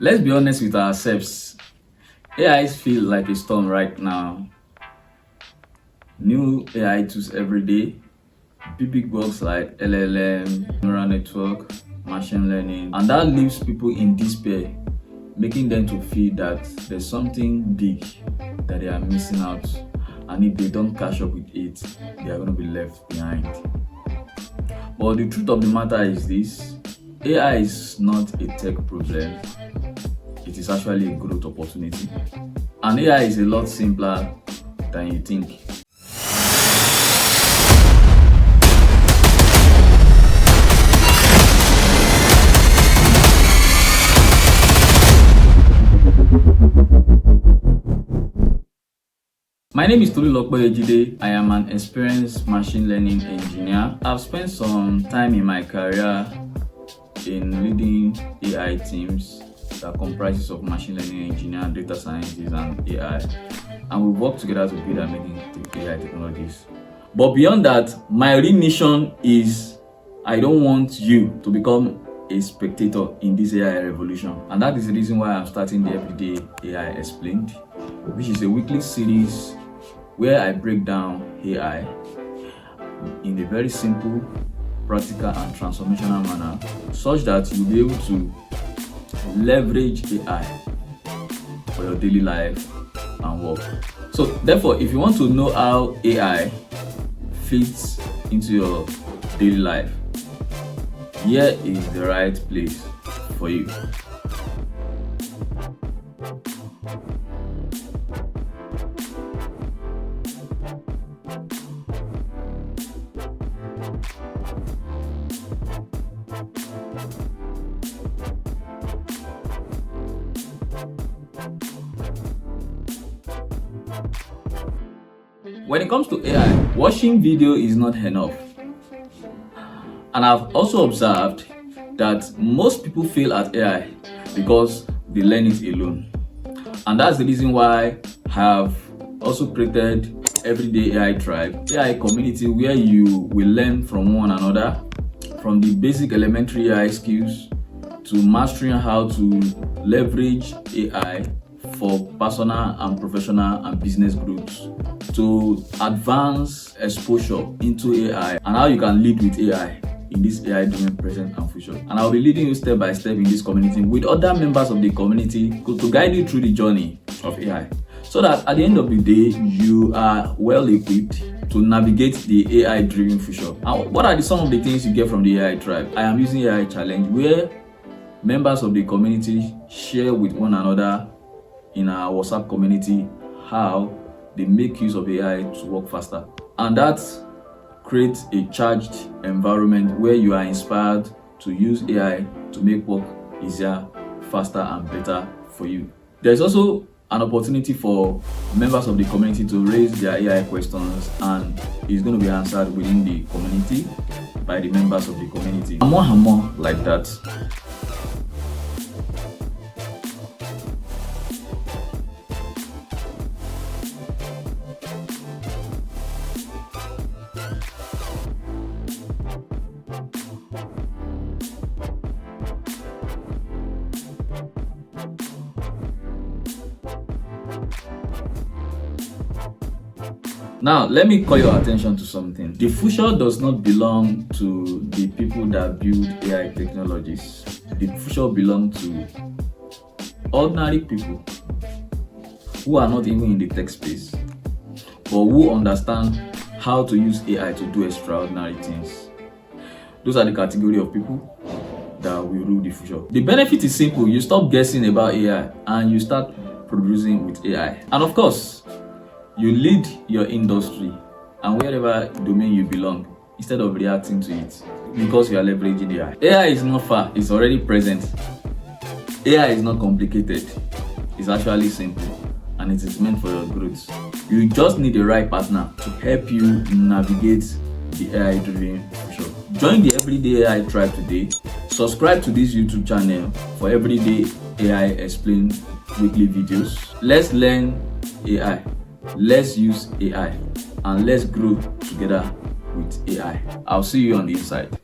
Let's be honest with ourselves. AIs feel like a storm right now. New AI tools every day. Big bugs like LLM, neural network, machine learning, and that leaves people in despair, making them to feel that there's something big that they are missing out, and if they don't catch up with it, they are going to be left behind. But the truth of the matter is this: AI is not a tech problem. It is actually a growth opportunity. And AI is a lot simpler than you think. My name is Tolulope Oyejide. I am an experienced machine learning engineer. I've spent some time in my career in leading AI teams that comprises of machine learning engineer, data scientists, and AI. And we work together to build amazing AI technologies. But beyond that, my real mission is I don't want you to become a spectator in this AI revolution. And that is the reason why I'm starting the Everyday AI Explained, which is a weekly series where I break down AI in a very simple, practical, and transformational manner, such that you'll be able to leverage AI for your daily life and work. So therefore, if you want to know how AI fits into your daily life, here is the right place for you. When it comes to AI, watching video is not enough. And I've also observed that most people fail at AI because they learn it alone. And that's the reason why I have also created Everyday AI Tribe, AI community where you will learn from one another, from the basic elementary AI skills to mastering how to leverage AI for personal and professional and business groups, to advance exposure into AI and how you can lead with AI in this AI domain present and future. And I'll be leading you step by step in this community with other members of the community to guide you through the journey of AI, so that at the end of the day, you are well equipped to navigate the AI driven future. And what are some of the things you get from the AI Tribe? I am using AI Challenge, where members of the community share with one another in our WhatsApp community how they make use of AI to work faster. And that creates a charged environment where you are inspired to use AI to make work easier, faster, and better for you. There's also an opportunity for members of the community to raise their AI questions, and it's going to be answered within the community by the members of the community. And more like that. Now, let me call your attention to something. The future does not belong to the people that build AI technologies. The future belongs to ordinary people who are not even in the tech space, but who understand how to use AI to do extraordinary things. Those are the category of people that will rule the future. The benefit is simple. You stop guessing about AI and you start producing with AI. And of course, you lead your industry and wherever domain you belong instead of reacting to it because you are leveraging AI. AI is not far, it's already present. AI is not complicated, it's actually simple, and it is meant for your growth. You just need the right partner to help you navigate the AI-driven future. Join the Everyday AI Tribe today. Subscribe to this YouTube channel for Everyday AI Explained weekly videos. Let's learn AI. Let's use AI and let's grow together with AI. I'll see you on the inside.